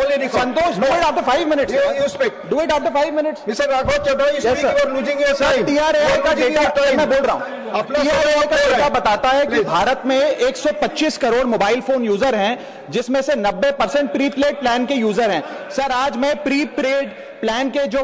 only record. Santosh, do it after 5 minutes. You speak. Do it after 5 minutes. Mr. Raghov Chadha, you speak. You are losing your time. TRAI का data मैं बोल रहा हूँ, TRAI का data बताता है कि भारत में 125 करोड़ मोबाइल फोन यूजर हैं, जिसमें से 90% प्रीपेड प्लान के यूजर हैं। सर, आज मैं प्रीपेड प्लान के जो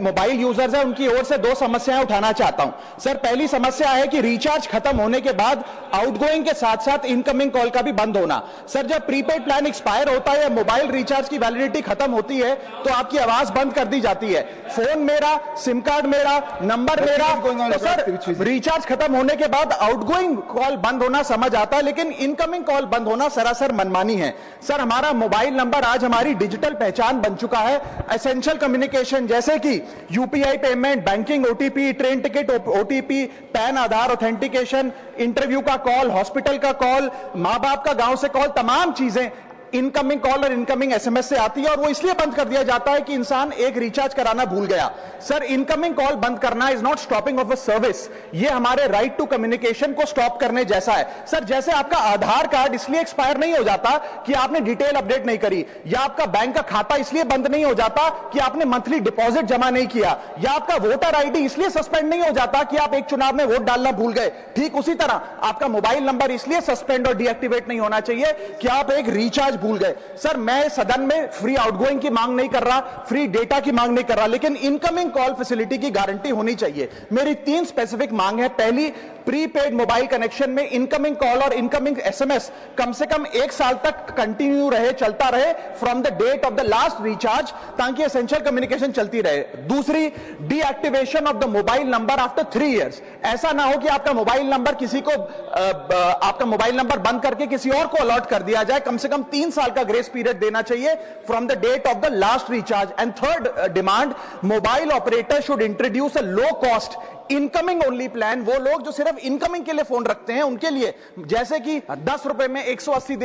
मोबाइल यूजर्स हैं उनकी ओर से दो समस्याएं उठाना चाहता हूं। सर, पहली समस्या है कि रिचार्ज खत्म होने के बाद आउटगोइंग के साथ साथ इनकमिंग कॉल का भी बंद होना। सर, जब प्रीपेड प्लान एक्सपायर होता है या मोबाइल रिचार्ज की वैलिडिटी खत्म होती है तो आपकी आवाज बंद कर दी जाती है। फोन मेरा, सिम कार्ड मेरा, नंबर मेरा, तो सर रिचार्ज खत्म होने के बाद आउटगोइंग कॉल बंद होना समझ आता है, लेकिन इनकमिंग कॉल बंद होना सरासर मनमानी है। सर, हमारा मोबाइल नंबर आज हमारी डिजिटल पहचान बन चुका है। एसेंशियल कम्युनिकेशन जैसे कि UPI payment, banking, OTP, train ticket OTP, PAN Aadhaar authentication, interview का कॉल, हॉस्पिटल का कॉल, मां बाप का गांव से कॉल, तमाम चीजें इनकमिंग कॉल और इनकमिंग एसएमएस से आती है और वो इसलिए बंद कर दिया जाता है कि इंसान एक रिचार्ज कराना भूल गया। सर, इनकमिंग कॉल बंद करना is not stopping of a service, ये हमारे राइट टू कम्युनिकेशन को स्टॉप करने जैसा है। सर, जैसे आपका आधार कार्ड इसलिए एक्सपायर नहीं हो जाता कि आपने डिटेल अपडेट नहीं करी, या आपका बैंक का खाता इसलिए बंद नहीं हो जाता कि आपने मंथली डिपॉजिट जमा नहीं किया, या आपका वोटर आईडी इसलिए सस्पेंड नहीं हो जाता कि आप एक चुनाव में वोट डालना भूल गए, ठीक उसी तरह आपका मोबाइल नंबर इसलिए सस्पेंड और डीएक्टिवेट नहीं होना चाहिए कि आप एक रिचार्ज भूल गए। सर, मैं सदन में फ्री आउटगोइंग की मांग नहीं कर रहा, फ्री डेटा की मांग नहीं कर रहा, लेकिन इनकमिंग कॉल फैसिलिटी की गारंटी होनी चाहिए। मेरी 3 स्पेसिफिक मांग है। पहली, प्रीपेड मोबाइल कनेक्शन में इनकमिंग कॉल और इनकमिंग एसएमएस कम से कम 1 साल तक कंटिन्यू रहे, चलता रहे from the date of the last recharge, ताकि एसेंशियल कम्युनिकेशन चलती रहे। दूसरी, deactivation of the mobile number after 3 years. ऐसा ना हो कि आपका मोबाइल नंबर किसी को आपका मोबाइल नंबर बंद करके किसी और को अलॉट कर दिया जाए। कम से कम 3 साल का ग्रेस पीरियड देना चाहिए from the date of the last recharge. And third demand, mobile operator should introduce a low cost incoming only plan. वो लोग जो सिर्फ इनकमिंग के लिए फोन रखते हैं उनके लिए, जैसे कि 10 रुपए में 180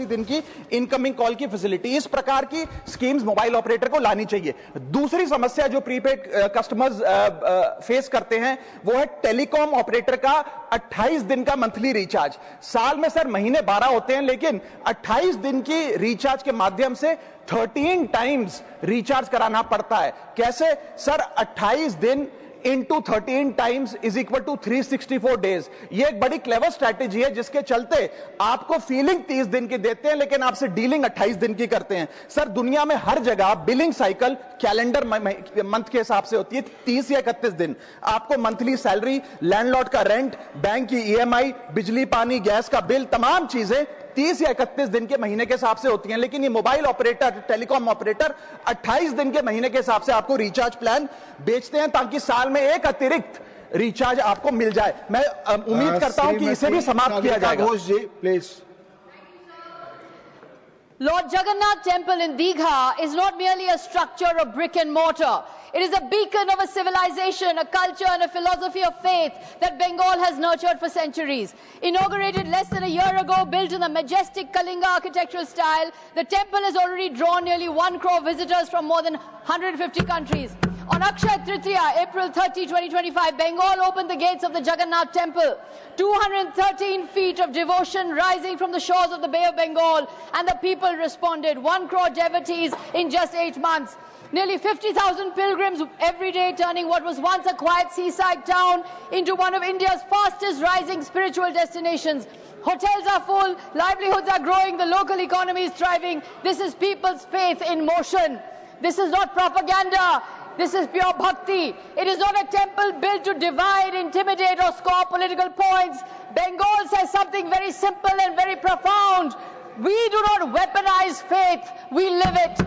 दिन की इनकमिंग कॉल की फैसिलिटी, इस प्रकार की स्कीम्स मोबाइल ऑपरेटर को लानी चाहिए। दूसरी समस्या जो प्रीपेड कस्टमर्स फेस करते हैं वो है टेलीकॉम ऑपरेटर का 28 दिन का मंथली रिचार्ज। साल में सर महीने 12 होते हैं, लेकिन 28 दिन की रिचार्ज के माध्यम से 13 टाइम्स रिचार्ज कराना पड़ता है। कैसे सर? 28 दिन into 13 times is equal to 364 days. ये एक बड़ी क्लेवर स्ट्रैटेजी है जिसके चलते आपको फीलिंग 30 दिन की देते हैं, लेकिन आपसे डीलिंग 28 दिन की करते हैं। सर, दुनिया में हर जगह बिलिंग साइकिल कैलेंडर मंथ के हिसाब से होती है, 30 या 31 दिन। आपको मंथली सैलरी, लैंडलॉर्ड का रेंट, बैंक की ईएमआई, बिजली पानी गैस का बिल, तमाम चीजें 30 या 31 दिन के महीने के हिसाब से होती हैं। लेकिन ये मोबाइल ऑपरेटर, टेलीकॉम ऑपरेटर 28 दिन के महीने के हिसाब से आपको रिचार्ज प्लान बेचते हैं, ताकि साल में एक अतिरिक्त रिचार्ज आपको मिल जाए। मैं उम्मीद करता हूं कि इसे भी समाप्त किया जाएगा। Please. Lord Jagannath Temple in Digha is not merely a structure of brick and mortar. It is a beacon of a civilization, a culture and a philosophy of faith that Bengal has nurtured for centuries. Inaugurated less than a year ago, built in the majestic Kalinga architectural style, the temple has already drawn nearly 1 crore visitors from more than 150 countries. On Akshaya Tritiya, April 30, 2025, Bengal opened the gates of the Jagannath Temple. 213 feet of devotion rising from the shores of the Bay of Bengal, and the people responded. 1 crore devotees in just 8 months. Nearly 50,000 pilgrims every day, turning what was once a quiet seaside town into one of India's fastest rising spiritual destinations. Hotels are full, livelihoods are growing, the local economy is thriving. This is people's faith in motion. This is not propaganda. This is pure bhakti. It is not a temple built to divide, intimidate or score political points. Bengal says something very simple and very profound. We do not weaponize faith, we live it.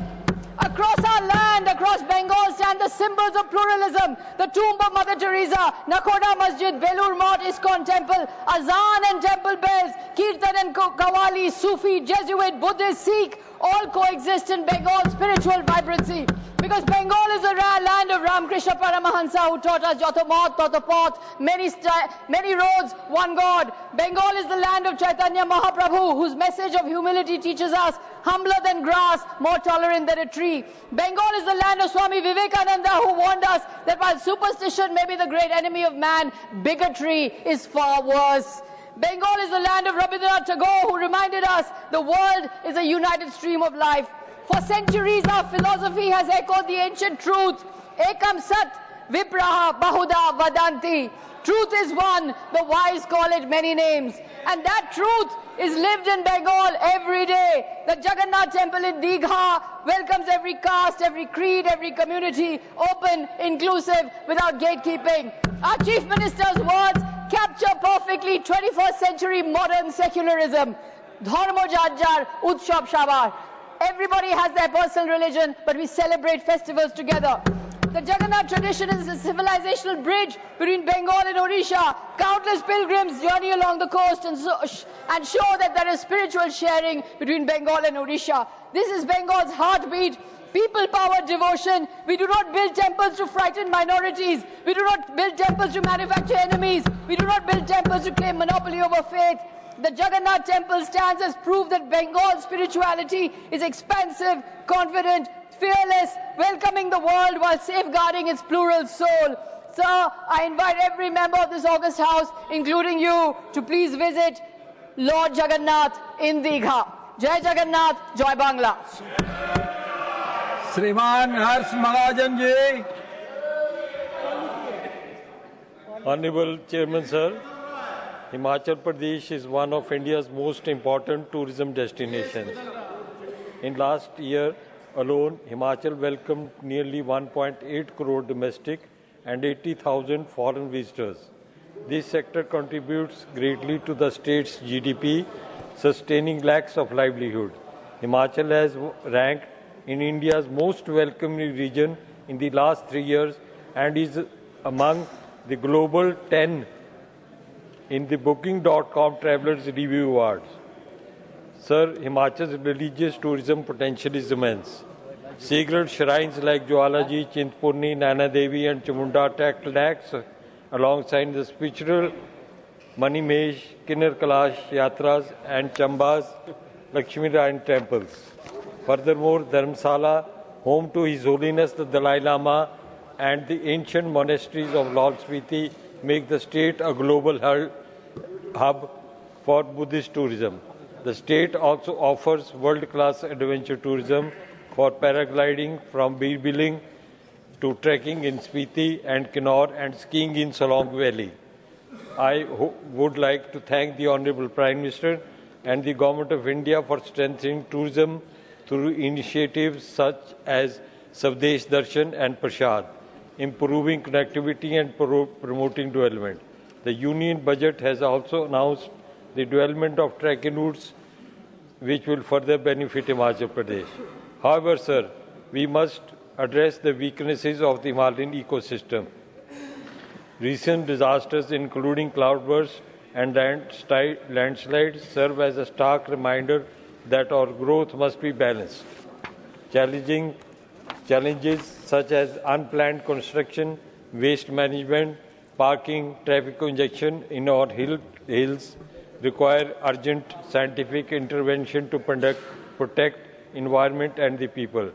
Across our land, across Bengal stand the symbols of pluralism. The tomb of Mother Teresa, Nakhoda Masjid, Belur Math, ISKCON Temple, Azan and temple bells, Kirtan and Qawwali, Sufi, Jesuit, Buddhist, Sikh, all coexist in Bengal's spiritual vibrancy. Because Bengal is a rare land of Ramakrishna Paramahansa, who taught us Jata Math, Tata Path, many roads, one God. Bengal is the land of Chaitanya Mahaprabhu, whose message of humility teaches us humbler than grass, more tolerant than a tree. Bengal is the land of Swami Vivekananda, who warned us that while superstition may be the great enemy of man, bigotry is far worse. Bengal is the land of Rabindranath Tagore, who reminded us the world is a united stream of life. For centuries, our philosophy has echoed the ancient truth. Ekam sat vipraha bahuda vadanti. Truth is one, the wise call it many names. And that truth is lived in Bengal every day. The Jagannath temple in Digha welcomes every caste, every creed, every community, open, inclusive, without gatekeeping. Our Chief Minister's words capture perfectly 21st century modern secularism. Dharmo Jajjar, Utshab Shabar. Everybody has their personal religion, but we celebrate festivals together. The Jagannath tradition is a civilizational bridge between Bengal and Odisha. Countless pilgrims journey along the coast and show that there is spiritual sharing between Bengal and Odisha. This is Bengal's heartbeat. People-powered devotion. We do not build temples to frighten minorities. We do not build temples to manufacture enemies. We do not build temples to claim monopoly over faith. The Jagannath temple stands as proof that Bengal's spirituality is expansive, confident, fearless, welcoming the world while safeguarding its plural soul. Sir, I invite every member of this august house, including you, to please visit Lord Jagannath in Digha. Jai Jagannath, Joy Bangla. श्रीमान हर्ष Mahajan ji. Honorable Chairman, sir, Himachal Pradesh is one of India's most important tourism destinations. In last year alone, Himachal welcomed nearly 1.8 crore domestic and 80,000 foreign visitors. This sector contributes greatly to the state's GDP, sustaining lakhs of livelihood. Himachal has ranked in India's most welcoming region in the last 3 years and is among the global 10 in the Booking.com Travelers Review Awards. Sir, Himachal's religious tourism potential is immense. Sacred shrines like Jwalaji, Chintpurni, Naina Devi and Chamunda attract lakhs alongside the spiritual Manimesh, Kinnar Kalash Yatras and Chamba's Lakshmi Narayan temples. Furthermore, Dharamsala, home to His Holiness the Dalai Lama and the ancient monasteries of Lord Spiti, make the state a global hub for Buddhist tourism. The state also offers world-class adventure tourism for paragliding from Bir Biling to trekking in Spiti and Kinnaur and skiing in Solong Valley. I would like to thank the Honourable Prime Minister and the Government of India for strengthening tourism through initiatives such as Savdesh Darshan and Prashad, improving connectivity and promoting development. The Union Budget has also announced the development of trekking routes which will further benefit Himachal Pradesh. However, sir, we must address the weaknesses of the Himalayan ecosystem. Recent disasters, including cloudbursts and landslides, serve as a stark reminder that our growth must be balanced. Challenges such as unplanned construction, waste management, parking, traffic congestion in our hills require urgent scientific intervention to protect environment and the people.